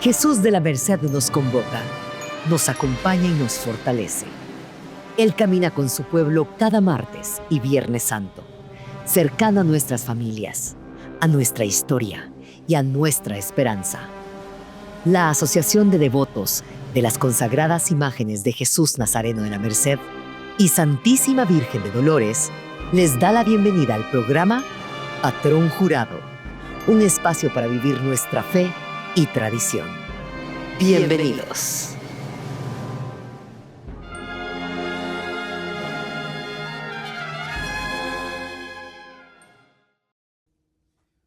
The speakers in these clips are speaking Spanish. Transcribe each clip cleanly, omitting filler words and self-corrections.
Jesús de la Merced nos convoca, nos acompaña y nos fortalece. Él camina con su pueblo cada martes y Viernes Santo, cercano a nuestras familias, a nuestra historia y a nuestra esperanza. La Asociación de Devotos de las Consagradas Imágenes de Jesús Nazareno de la Merced y Santísima Virgen de Dolores les da la bienvenida al programa Patrón Jurado, un espacio para vivir nuestra fe y tradición. Bienvenidos.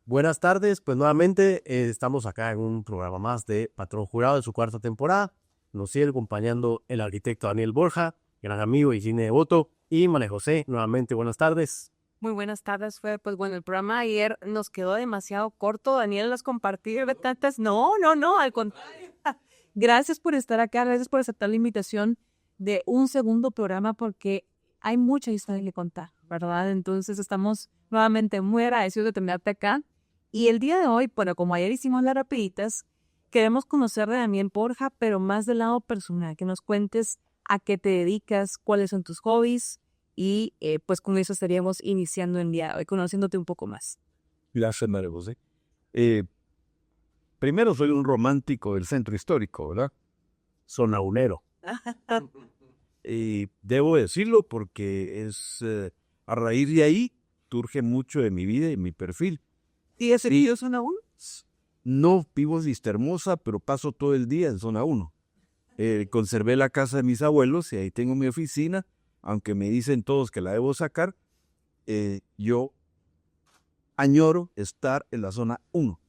Buenas tardes, pues nuevamente estamos acá en un programa más de Patrón Jurado de su cuarta temporada. Nos sigue acompañando el arquitecto Daniel Borja, gran amigo y cine devoto, y María José, nuevamente buenas tardes. Muy buenas tardes, Fer. Pues bueno, el programa ayer nos quedó demasiado corto. Daniel, las compartí tantas. No, al contrario. Gracias por estar acá, gracias por aceptar la invitación de un segundo programa porque hay mucha historia que contar, ¿verdad? Entonces estamos nuevamente muy agradecidos de tenerte acá. Y el día de hoy, bueno, como ayer hicimos las rapiditas, queremos conocer de Daniel Borja, pero más del lado personal, que nos cuentes a qué te dedicas, cuáles son tus hobbies y pues con eso estaríamos iniciando el día de hoy, conociéndote un poco más. Gracias, María José. Primero, soy un romántico del centro histórico, ¿verdad? Sonaulero. Y debo decirlo porque es a raíz de ahí surge mucho de mi vida y mi perfil. ¿Y ese tío es zona 1? No vivo en Vistahermosa, pero paso todo el día en zona 1. Conservé la casa de mis abuelos y ahí tengo mi oficina, aunque me dicen todos que la debo sacar. Yo añoro estar en la zona 1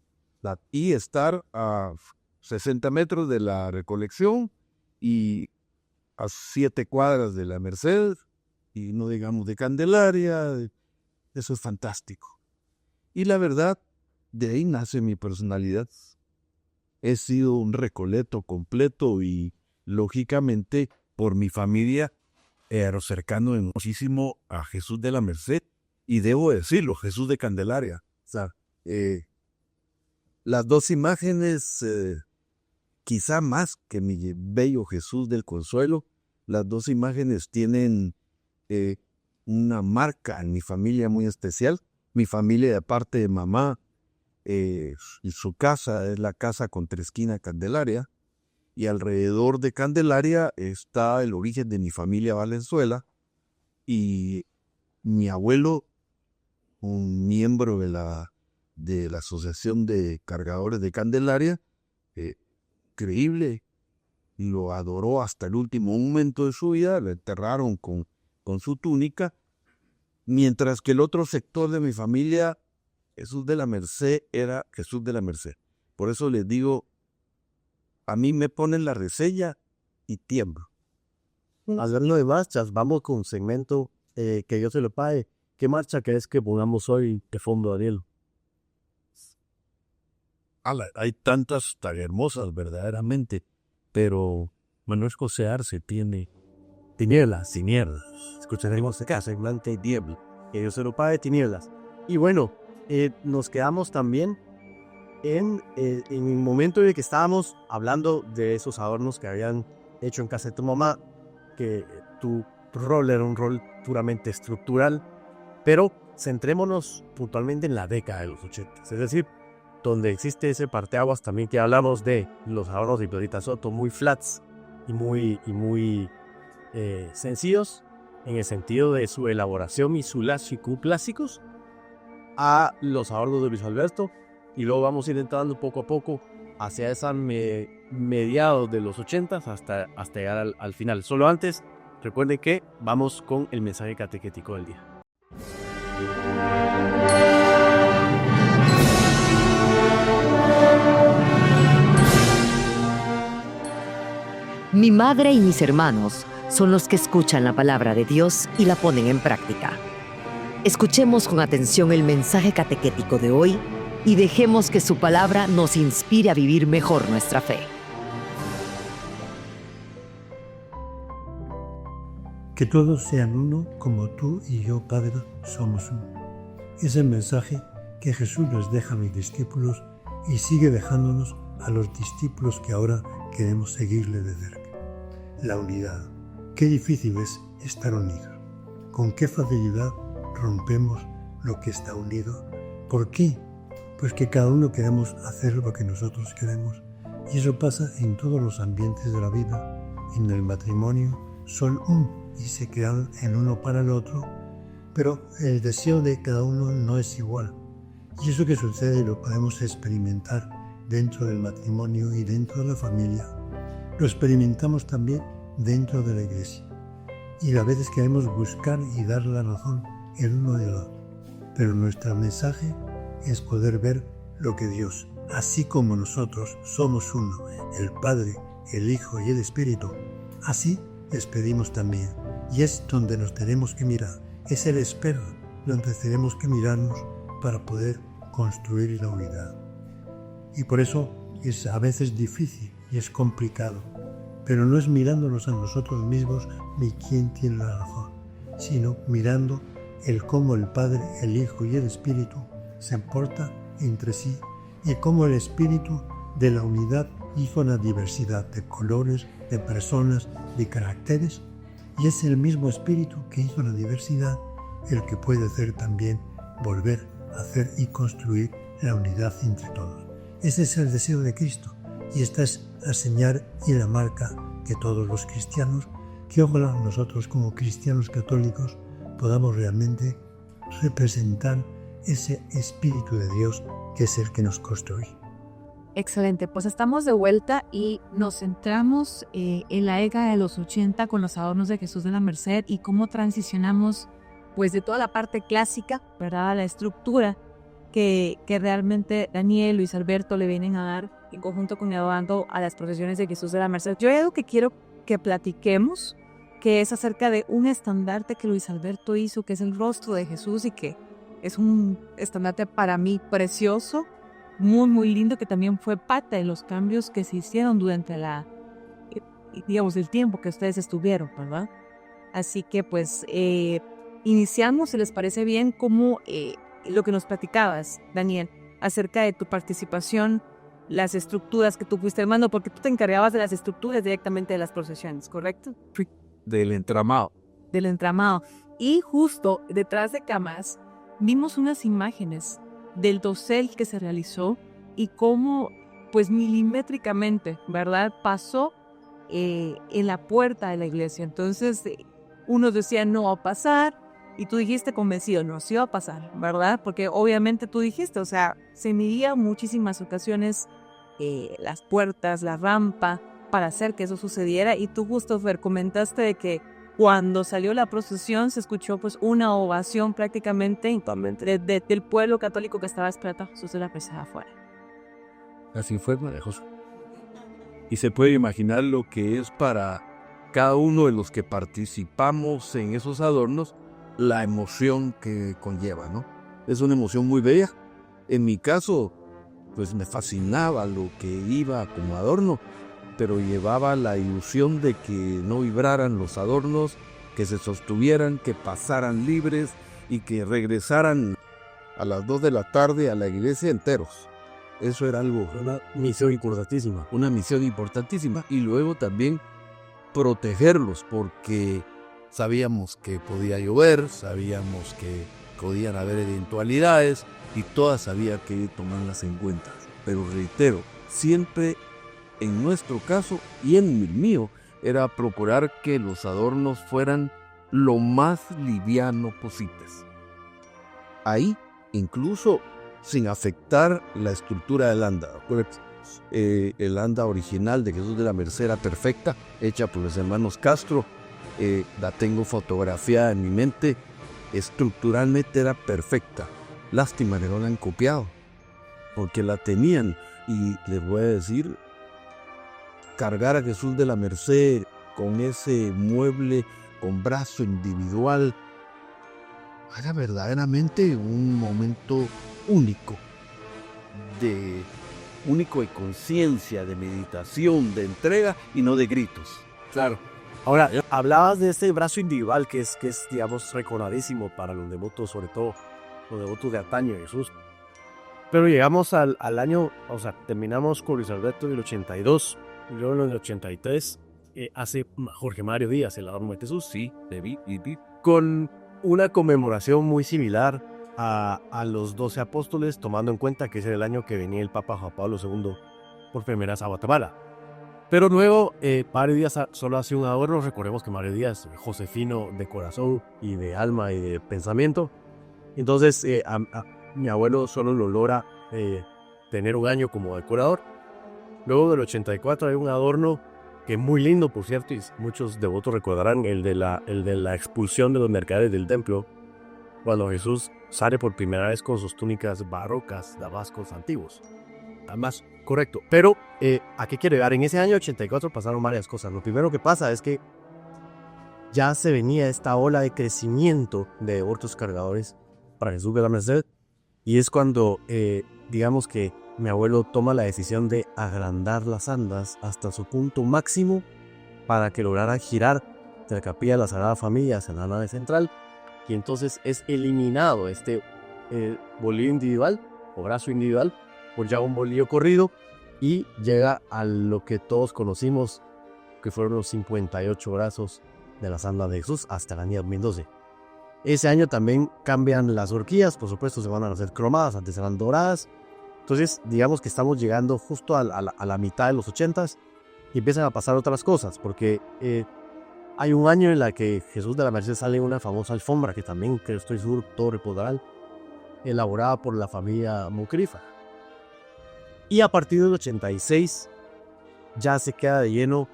y estar a 60 metros de la Recolección y a 7 cuadras de la Merced y no digamos de Candelaria. Eso es fantástico. Y la verdad, de ahí nace mi personalidad. He sido un recoleto completo y, lógicamente, por mi familia, cercano muchísimo a Jesús de la Merced. Y debo decirlo, Jesús de Candelaria. O sea, las dos imágenes, quizá más que mi bello Jesús del Consuelo, las dos imágenes tienen una marca en mi familia muy especial. Mi familia de parte de mamá, y su casa es la casa Contresquina Candelaria, y alrededor de Candelaria está el origen de mi familia Valenzuela, y mi abuelo, un miembro de la Asociación de Cargadores de Candelaria, increíble, lo adoró hasta el último momento de su vida, lo enterraron con su túnica. Mientras que el otro sector de mi familia, Jesús de la Merced, era Jesús de la Merced. Por eso les digo, a mí me ponen la reseña y tiemblo. Hablando de marchas, vamos con un segmento que Dios se lo pague. ¿Qué marcha crees que pongamos hoy de fondo, Daniel? Hay tantas tan hermosas verdaderamente, pero Manuel José Arce tiene Tinieblas. escucharemos acá, segmento y tiemblo. Que Dios se lo pague, Tinieblas. Y bueno, nos quedamos también en el momento en el que estábamos hablando de esos adornos que habían hecho en casa de tu mamá, que tu rol era un rol puramente estructural, pero centrémonos puntualmente en la década de los 80, es decir, donde existe ese parteaguas también que hablamos de los adornos de Violeta Soto, muy flats y muy sencillos en el sentido de su elaboración y su lásico clásicos, a los adornos de Luis Alberto, y luego vamos a ir entrando poco a poco hacia esa mediados de los 80 hasta llegar al final. Solo antes, recuerden que vamos con el mensaje catequético del día. Mi madre y mis hermanos son los que escuchan la palabra de Dios y la ponen en práctica. Escuchemos con atención el mensaje catequético de hoy y dejemos que su palabra nos inspire a vivir mejor nuestra fe. Que todos sean uno como tú y yo, Padre, somos uno. Es el mensaje que Jesús nos deja a mis discípulos y sigue dejándonos a los discípulos que ahora queremos seguirle de cerca. La unidad. Qué difícil es estar unidos. Con qué facilidad rompemos lo que está unido. ¿Por qué? Pues que cada uno queremos hacer lo que nosotros queremos. Y eso pasa en todos los ambientes de la vida. En el matrimonio son uno y se crean en uno para el otro, pero el deseo de cada uno no es igual. Y eso que sucede lo podemos experimentar dentro del matrimonio y dentro de la familia. Lo experimentamos también dentro de la iglesia. Y a veces queremos buscar y dar la razón el uno del otro. Pero nuestro mensaje es poder ver lo que Dios, así como nosotros somos uno, el Padre, el Hijo y el Espíritu, así les pedimos también. Y es donde nos tenemos que mirar. Es el espejo donde tenemos que mirarnos para poder construir la unidad. Y por eso es a veces difícil y es complicado. Pero no es mirándonos a nosotros mismos ni quién tiene la razón, sino mirando el cómo el Padre, el Hijo y el Espíritu se portan entre sí y cómo el espíritu de la unidad hizo una diversidad de colores, de personas, de caracteres, y es el mismo espíritu que hizo la diversidad el que puede hacer también volver a hacer y construir la unidad entre todos. Ese es el deseo de Cristo, y esta es la señal y la marca que todos los cristianos, que ojalá nosotros como cristianos católicos podamos realmente representar ese Espíritu de Dios que es el que nos construye. Excelente, pues estamos de vuelta y nos centramos en la década de los 80 con los adornos de Jesús de la Merced y cómo transicionamos pues de toda la parte clásica, ¿verdad? A la estructura que realmente Daniel, Luis Alberto le vienen a dar en conjunto con Eduardo a las procesiones de Jesús de la Merced. Yo hay algo que quiero que platiquemos, que es acerca de un estandarte que Luis Alberto hizo, que es el rostro de Jesús y que es un estandarte para mí precioso, muy, muy lindo, que también fue parte de los cambios que se hicieron durante el tiempo que ustedes estuvieron, ¿verdad? Así que pues iniciamos, si les parece bien, como lo que nos platicabas, Daniel, acerca de tu participación, las estructuras que tú fuiste armando, porque tú te encargabas de las estructuras directamente de las procesiones, ¿correcto? Del entramado. Del entramado. Y justo detrás de cámaras vimos unas imágenes del dosel que se realizó y cómo, pues milimétricamente, ¿verdad? Pasó en la puerta de la iglesia. Entonces, unos decían no va a pasar y tú dijiste convencido, no, sí va a pasar, ¿verdad? Porque obviamente tú dijiste, o sea, se midía muchísimas ocasiones las puertas, la rampa, para hacer que eso sucediera. Y tú justo, Fer, comentaste de que cuando salió la procesión se escuchó pues una ovación prácticamente del pueblo católico que estaba esperando a Jesús de la Merced afuera. Así fue, María José. Y se puede imaginar lo que es para cada uno de los que participamos en esos adornos, la emoción que conlleva, ¿no? Es una emoción muy bella. En mi caso, pues me fascinaba lo que iba como adorno, pero llevaba la ilusión de que no vibraran los adornos, que se sostuvieran, que pasaran libres y que regresaran a las 2 de la tarde a la iglesia enteros. Eso era algo, Una misión importantísima. una misión importantísima. Y luego también protegerlos, porque sabíamos que podía llover, sabíamos que podían haber eventualidades y todas había que tomarlas en cuenta. Pero reitero, siempre en nuestro caso y en el mío era procurar que los adornos fueran lo más liviano posibles. Ahí, incluso sin afectar la estructura del anda. El anda original de Jesús de la Merced era perfecta, hecha por los hermanos Castro. La tengo fotografiada en mi mente. Estructuralmente era perfecta. Lástima que no la han copiado, porque la tenían. Y les voy a decir, cargar a Jesús de la Merced con ese mueble con brazo individual era verdaderamente un momento único de conciencia, de meditación, de entrega y no de gritos. Claro. Ahora, hablabas de este brazo individual que es digamos, recordadísimo para los devotos, sobre todo los devotos de antaño de Jesús. Pero llegamos al año, o sea, terminamos con Luis Alberto en el 82, y luego en el 83 hace Jorge Mario Díaz, el adorno de Jesús, Sí, te vi y vi. con una conmemoración muy similar a los 12 apóstoles, tomando en cuenta que ese era el año que venía el Papa Juan Pablo II por primera vez a Guatemala. Pero luego Mario Díaz solo hace un adorno. Recordemos que Mario Díaz, josefino de corazón y de alma y de pensamiento. Entonces mi abuelo solo lo logra tener un año como decorador. Luego del 84 hay un adorno que es muy lindo, por cierto, y muchos devotos recordarán el de la expulsión de los mercaderes del templo, cuando Jesús sale por primera vez con sus túnicas barrocas, damascos antiguos. Además, correcto. Pero, ¿a qué quiero llegar? En ese año 84 pasaron varias cosas. Lo primero que pasa es que ya se venía esta ola de crecimiento de devotos cargadores para Jesús de la Merced, y es cuando, digamos que mi abuelo toma la decisión de agrandar las andas hasta su punto máximo para que lograran girar de la capilla de la Sagrada Familia hacia la nave central, y entonces es eliminado este bolillo individual o brazo individual por ya un bolillo corrido, y llega a lo que todos conocimos, que fueron los 58 brazos de la sanda de Jesús hasta el año 2012. Ese año también cambian las horquillas, por supuesto se van a hacer cromadas, antes eran doradas. Entonces digamos que estamos llegando justo a la mitad de los 80s y empiezan a pasar otras cosas, porque hay un año en la que Jesús de la Merced sale en una famosa alfombra, que también, que estoy seguro, todos recordarán, elaborada por la familia Mocrifa. Y a partir del 86 ya se queda de lleno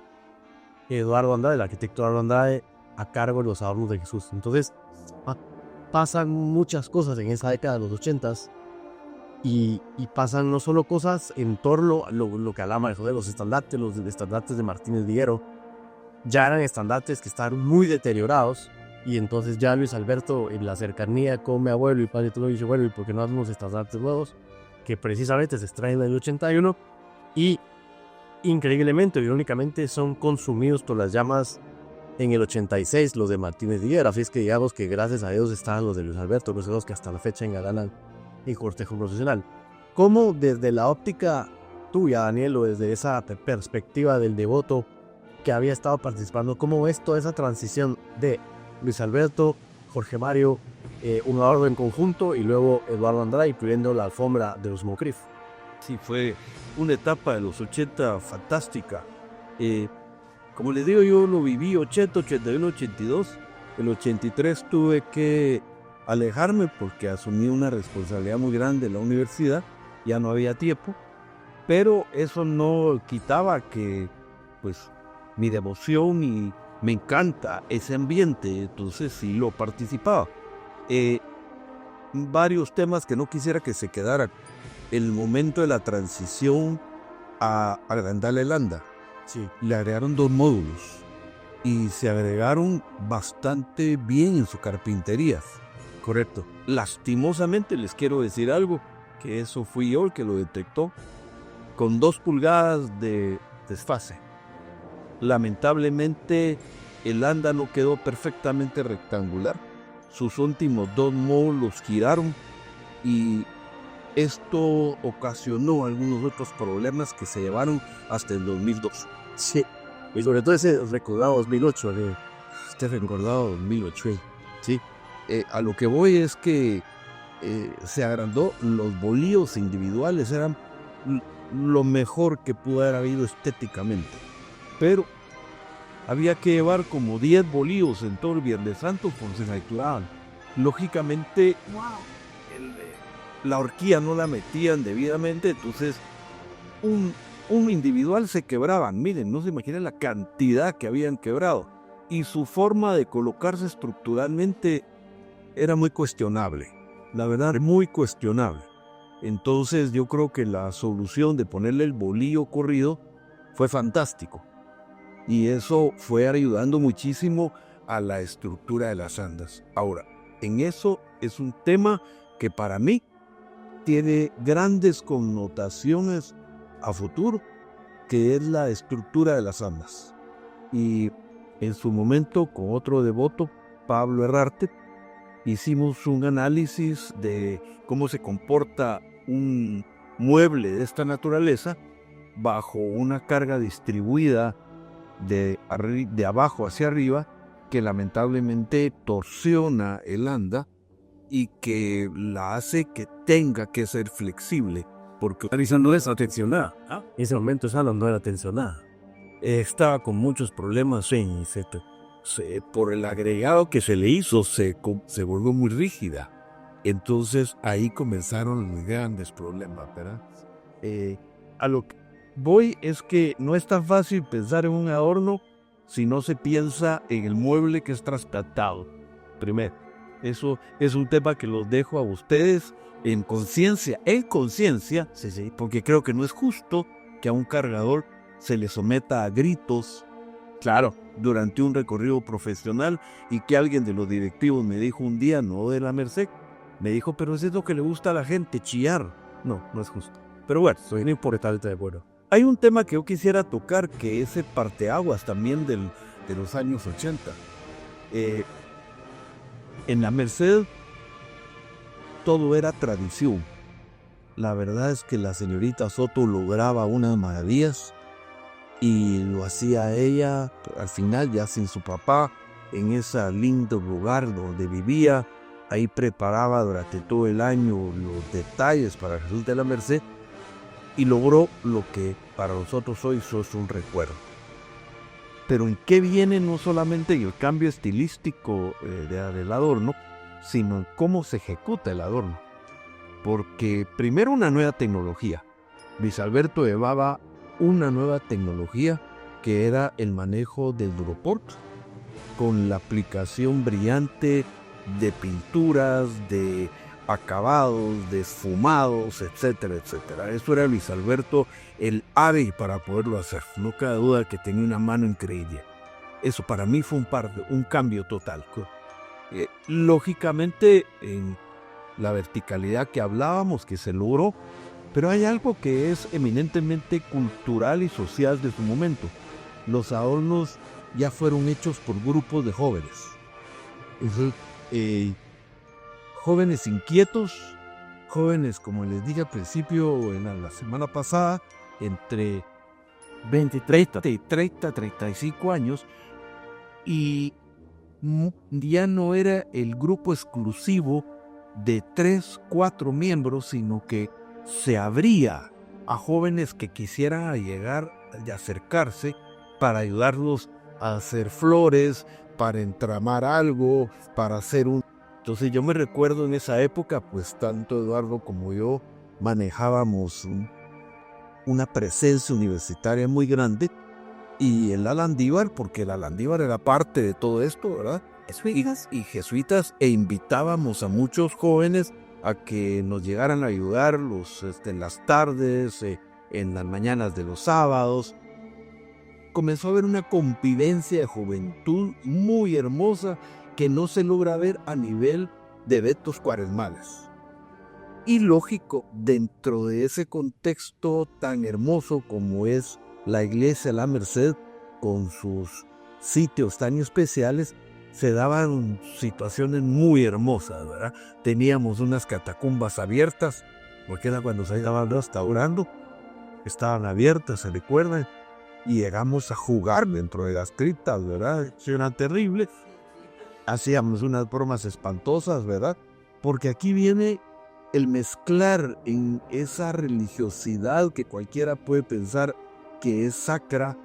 Eduardo Andrade, el arquitecto Eduardo Andrade, a cargo de los adornos de Jesús. Entonces pasan muchas cosas en esa década de los 80s, y pasan no solo cosas en torno a lo que hablaba de los estandartes de Martínez Viguero. Ya eran estandartes que estaban muy deteriorados, y entonces ya Luis Alberto, en la cercanía con mi abuelo y padre, todo dice, bueno, ¿y por qué no hacemos estandartes nuevos? Que precisamente se extraen en el 81 y increíblemente, irónicamente, son consumidos por las llamas en el 86, los de Martínez Viguero. Así es que digamos que gracias a Dios estaban los de Luis Alberto, los que hasta la fecha engalanan el cortejo profesional. ¿Cómo desde la óptica tuya, Daniel, o desde esa perspectiva del devoto que había estado participando, cómo ves toda esa transición de Luis Alberto, Jorge Mario, un adorno en conjunto, y luego Eduardo Andrade, incluyendo la alfombra de los Mocrif? Sí, fue una etapa de los 80 fantástica. Como les digo, yo lo viví 80, 81, 82. El 83 tuve que alejarme porque asumí una responsabilidad muy grande en la universidad. Ya no había tiempo. Pero eso no quitaba que, pues, mi devoción, y me encanta ese ambiente. Entonces sí lo participaba. Varios temas que no quisiera que se quedaran. El momento de la transición a agrandar el anda. Sí. Le agregaron 2 módulos y se agregaron bastante bien en su carpintería. Correcto. Lastimosamente les quiero decir algo, que eso fui yo el que lo detectó, con 2 pulgadas de desfase. Lamentablemente el anda no quedó perfectamente rectangular. Sus últimos 2 módulos giraron, y esto ocasionó algunos otros problemas que se llevaron hasta el 2002. Sí. Y sobre todo ese recordado 2008. Este recordado 2008. Sí. A lo que voy es que se agrandó. Los bolillos individuales eran lo mejor que pudo haber habido estéticamente. Pero había que llevar como 10 bolillos en todo el Viernes Santo, porque se saturaban. Lógicamente, la horquilla no la metían debidamente, entonces un individual se quebraban. Miren, no se imaginan la cantidad que habían quebrado. Y su forma de colocarse estructuralmente era muy cuestionable. La verdad, muy cuestionable. Entonces yo creo que la solución de ponerle el bolillo corrido fue fantástico. Y eso fue ayudando muchísimo a la estructura de las andas. Ahora, en eso es un tema que para mí tiene grandes connotaciones a futuro, que es la estructura de las andas. Y en su momento, con otro devoto, Pablo Herrarte, hicimos un análisis de cómo se comporta un mueble de esta naturaleza bajo una carga distribuida de abajo hacia arriba que lamentablemente torsiona el anda y que la hace que tenga que ser flexible. Porque Larisa no es atencionada. En ese momento Sandra no era atencionada. Estaba con muchos problemas por el agregado que se le hizo se volvió muy rígida. Entonces ahí comenzaron los grandes problemas, ¿verdad? A lo que voy es que no es tan fácil pensar en un adorno si no se piensa en el mueble que es trasplantado. Primero, eso es un tema que los dejo a ustedes en conciencia, porque creo que no es justo que a un cargador se le someta a gritos, claro, durante un recorrido profesional, y que alguien de los directivos me dijo un día, no de la Merced, me dijo, pero es lo que le gusta a la gente, chillar. No, no es justo. Pero bueno, soy importante de acuerdo. Hay un tema que yo quisiera tocar, que es el parteaguas también de los años 80. En la Merced todo era tradición. La verdad es que la señorita Soto lograba unas maravillas y lo hacía ella, al final ya sin su papá, en ese lindo lugar donde vivía. Ahí preparaba durante todo el año los detalles para Jesús de la Merced y logró lo que para nosotros hoy es un recuerdo. Pero ¿en qué viene no solamente el cambio estilístico del adorno, sino en cómo se ejecuta el adorno? Porque primero una nueva tecnología. Luis Alberto llevaba una nueva tecnología que era el manejo del Duroport, con la aplicación brillante de pinturas, de acabados, de esfumados, etcétera, etcétera. Eso era Luis Alberto el hábil para poderlo hacer. No cabe duda que tenía una mano increíble. Eso para mí fue un cambio total. Lógicamente, en la verticalidad que hablábamos, que se logró, pero hay algo que es eminentemente cultural y social de su momento. Los adornos ya fueron hechos por grupos de jóvenes. Jóvenes inquietos, jóvenes, como les dije al principio, en la semana pasada, entre 20 y 35 años, y ya no era el grupo exclusivo de 3, 4 miembros, sino que se abría a jóvenes que quisieran llegar y acercarse para ayudarlos a hacer flores, para entramar algo, para hacer un... Entonces yo me recuerdo en esa época, pues tanto Eduardo como yo manejábamos una presencia universitaria muy grande, y el Landívar, porque el Landívar era parte de todo esto, ¿verdad? Y jesuitas, e invitábamos a muchos jóvenes a que nos llegaran a ayudar en las tardes, en las mañanas de los sábados. Comenzó a haber una convivencia de juventud muy hermosa que no se logra ver a nivel de eventos cuaresmales. Y lógico, dentro de ese contexto tan hermoso como es la iglesia La Merced, con sus sitios tan especiales, se daban situaciones muy hermosas, ¿verdad? Teníamos unas catacumbas abiertas, porque era cuando se estaban restaurando, estaban abiertas, se recuerdan, y llegamos a jugar dentro de las criptas, ¿verdad? Era terrible. Hacíamos unas bromas espantosas, ¿verdad? Porque aquí viene el mezclar en esa religiosidad que cualquiera puede pensar que es sacra,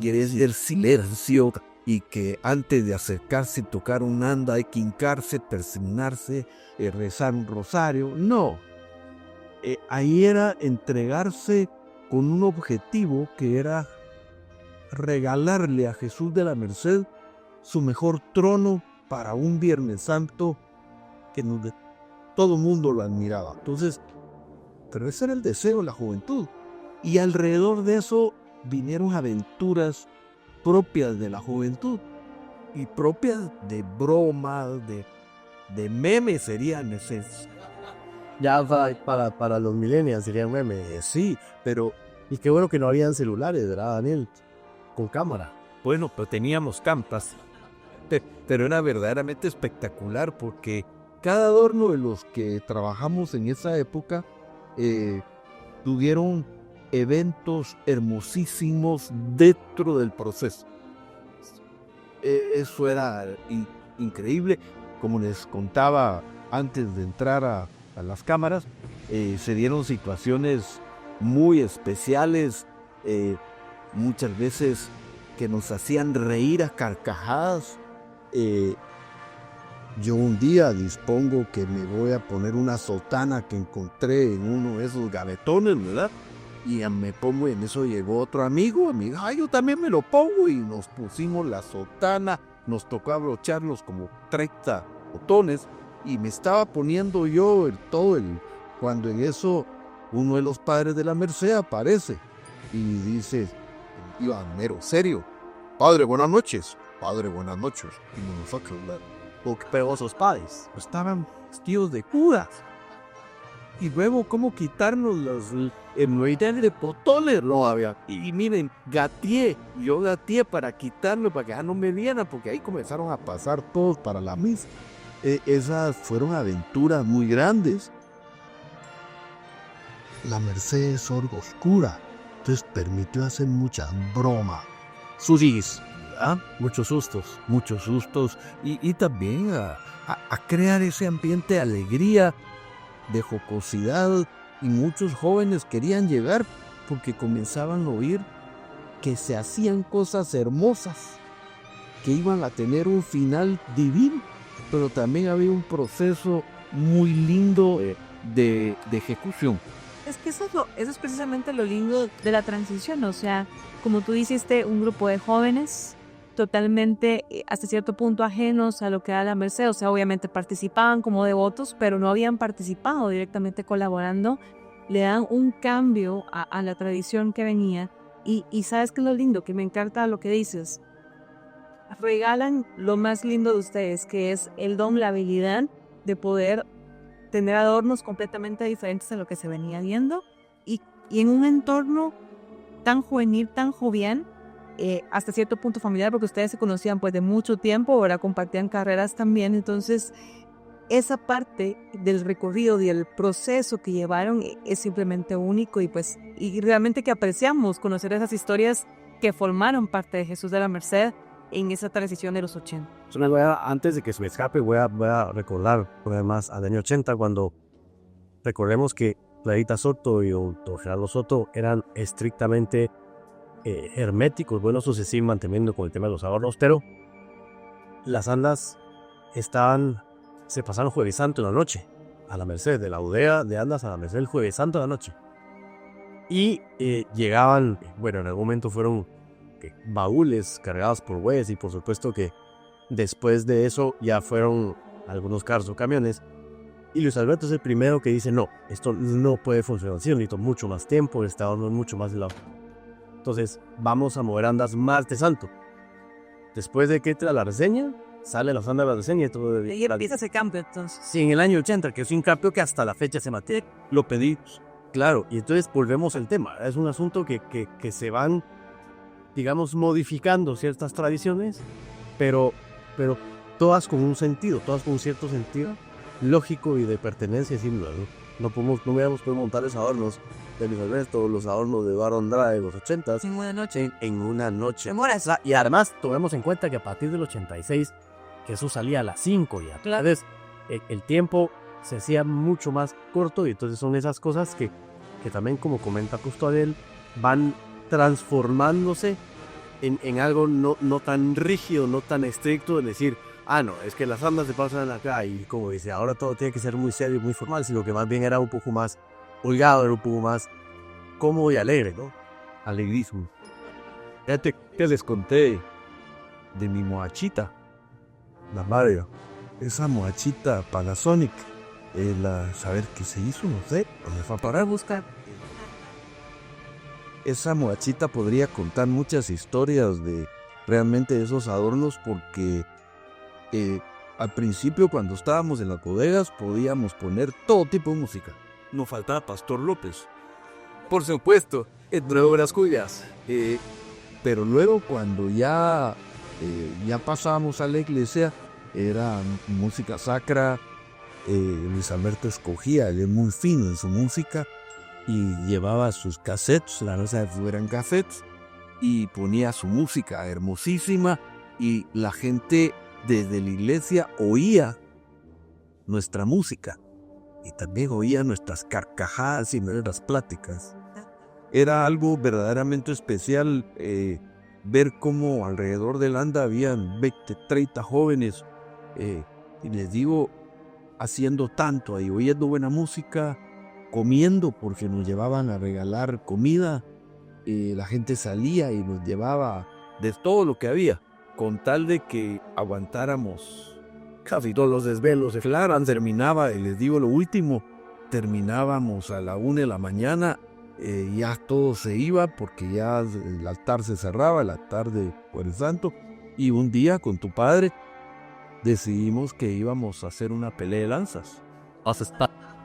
quiere decir silencio, y que antes de acercarse y tocar un anda hay que hincarse, persignarse, rezar un rosario. No, ahí era entregarse con un objetivo que era regalarle a Jesús de la Merced su mejor trono para un Viernes Santo que todo el mundo lo admiraba. Entonces, pero ese era el deseo de la juventud. Y alrededor de eso vinieron aventuras propias de la juventud y propias de bromas, de memes serían esencia. Ya para los millennials serían memes. Sí, pero... Y qué bueno que no habían celulares, ¿verdad, Daniel? Con cámara. Bueno, pero teníamos campas. Pero era verdaderamente espectacular porque cada adorno de los que trabajamos en esa época tuvieron eventos hermosísimos dentro del proceso. Eso era increíble. Como les contaba antes de entrar a las cámaras, se dieron situaciones muy especiales, muchas veces que nos hacían reír a carcajadas. Yo un día dispongo que me voy a poner una sotana que encontré en uno de esos gavetones, ¿verdad? Y me pongo, y en eso llegó otro amigo, yo también me lo pongo, y nos pusimos la sotana, nos tocó abrocharnos como 30 botones, y me estaba poniendo yo cuando en eso uno de los padres de la Merced aparece, y dice, iba mero serio, padre, buenas noches, y nosotros, Pero esos padres. estaban vestidos de curas. Y luego, ¿cómo quitarnos el noidal de botones? No había. Y miren, yo gateé para quitarlo, para que ya no me vieran, porque ahí comenzaron a pasar todos para la misa. Esas fueron aventuras muy grandes. La Merced es orga oscura, entonces permitió hacer muchas bromas. Susís, Muchos sustos. muchos sustos, y también a crear ese ambiente de alegría, de jocosidad, y muchos jóvenes querían llegar porque comenzaban a oír que se hacían cosas hermosas, que iban a tener un final divino, pero también había un proceso muy lindo de ejecución. Es que eso es precisamente lo lindo de la transición, o sea, como tú dijiste, un grupo de jóvenes totalmente hasta cierto punto ajenos a lo que era la Merced, o sea, obviamente participaban como devotos, pero no habían participado directamente colaborando, le dan un cambio a la tradición que venía, y sabes qué es lo lindo, que me encanta lo que dices, regalan lo más lindo de ustedes, que es el don, la habilidad de poder tener adornos completamente diferentes a lo que se venía viendo, y en un entorno tan juvenil, tan jovial, hasta cierto punto familiar, porque ustedes se conocían pues de mucho tiempo, ahora compartían carreras también, entonces esa parte del recorrido y el proceso que llevaron es simplemente único, y realmente que apreciamos conocer esas historias que formaron parte de Jesús de la Merced en esa transición de los 80. Antes de que se me escape, voy a recordar además al año 80, cuando recordemos que Clarita Soto y don Gerardo Soto eran estrictamente herméticos, buenos sucesivos, manteniendo con el tema de los adornos, pero las andas se pasaron Jueves Santo en la noche a la Merced, de la Udea de Andas a la Merced el Jueves Santo de la noche, y llegaban, bueno, en algún momento fueron baúles cargados por bueyes, y por supuesto que después de eso ya fueron algunos carros o camiones, y Luis Alberto es el primero que dice, no, esto no puede funcionar así, necesito mucho más tiempo, este adorno es mucho más de lado. Entonces, vamos a mover andas martes santo. Después de que entra la reseña, sale las andas de la reseña y todo. Y empieza ese cambio, entonces. Sí, en el año 80, que es un cambio que hasta la fecha se mantiene. Lo pedí, claro, y entonces volvemos al tema. Es un asunto que se van, digamos, modificando ciertas tradiciones, pero todas con un sentido, todas con un cierto sentido lógico y de pertenencia, sin duda, ¿no? No hubiéramos podido montar esos adornos de Luis Alberto, los adornos de Eduardo Andrade de los 80s. En una noche. En una noche. Demoras. Y además, tomemos en cuenta que a partir del 86, Jesús salía a las 5 ya. Claro. Entonces, el tiempo se hacía mucho más corto, y entonces son esas cosas que también, como comenta Custodiel, van transformándose en algo no tan rígido, no tan estricto, de decir, no, es que las andas se pasan acá, y como dice, ahora todo tiene que ser muy serio y muy formal, sino que más bien era un poco más holgado, era un poco más cómodo y alegre, ¿no? Alegrísimo. Fíjate que les conté de mi moachita, la Mario. Esa moachita Panasonic, saber qué se hizo, no sé, ¿dónde fue a parar? Buscar. Esa moachita podría contar muchas historias de realmente esos adornos, porque al principio, cuando estábamos en las bodegas, podíamos poner todo tipo de música. Nos faltaba Pastor López. Por supuesto, entre obras cuyas. Pero luego, cuando ya pasábamos a la iglesia, era música sacra. Luis Alberto escogía, él es muy fino en su música, y llevaba sus cassettes, la verdad eran cassettes, y ponía su música hermosísima y la gente desde la iglesia oía nuestra música y también oía nuestras carcajadas y nuestras pláticas. Era algo verdaderamente especial ver cómo alrededor del ANDA habían 20, 30 jóvenes, y les digo, haciendo tanto ahí, oyendo buena música, comiendo porque nos llevaban a regalar comida, la gente salía y nos llevaba de todo lo que había, con tal de que aguantáramos casi todos los desvelos. Claro, terminaba, y les digo lo último, terminábamos a la 1 de la mañana, ya todo se iba porque ya el altar se cerraba, el altar de Jueves Santo, y un día con tu padre decidimos que íbamos a hacer una pelea de lanzas.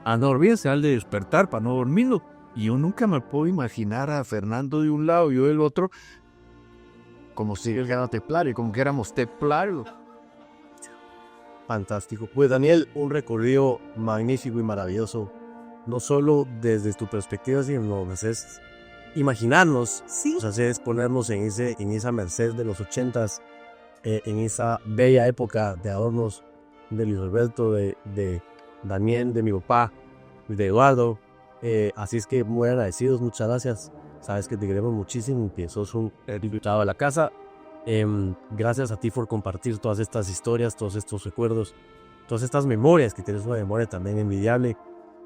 A dormirse, al de despertar para no dormirlo. Y yo nunca me puedo imaginar a Fernando de un lado y yo del otro, como si él era templario, como que éramos templarios. Fantástico. Pues Daniel, un recorrido magnífico y maravilloso, no solo desde tu perspectiva, sino nos haces imaginarnos, Sí. nos haces ponernos en esa Merced de los 80s, en esa bella época de adornos de Luis Alberto, de Daniel, de mi papá, de Eduardo. Así es que muy agradecidos, muchas gracias. Sabes que te queremos muchísimo y que sos un diputado de la casa. Gracias a ti por compartir todas estas historias, todos estos recuerdos, todas estas memorias, que tienes una memoria también envidiable.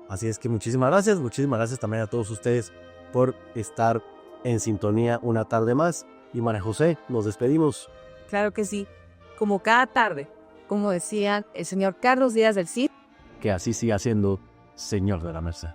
Así es que muchísimas gracias también a todos ustedes por estar en sintonía una tarde más. Y María José, nos despedimos. Claro que sí. Como cada tarde, como decía el señor Carlos Díaz del Cid. Que así siga siendo, Señor de la Merced.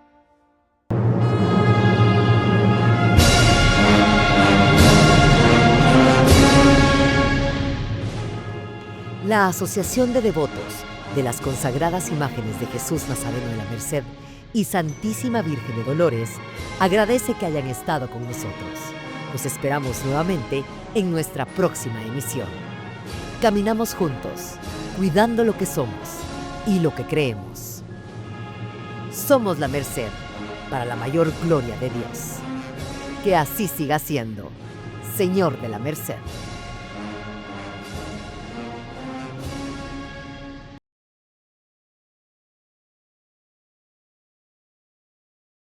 La Asociación de Devotos de las Consagradas Imágenes de Jesús Nazareno de la Merced y Santísima Virgen de Dolores agradece que hayan estado con nosotros. Los esperamos nuevamente en nuestra próxima emisión. Caminamos juntos, cuidando lo que somos y lo que creemos. Somos la Merced, para la mayor gloria de Dios. Que así siga siendo, Señor de la Merced.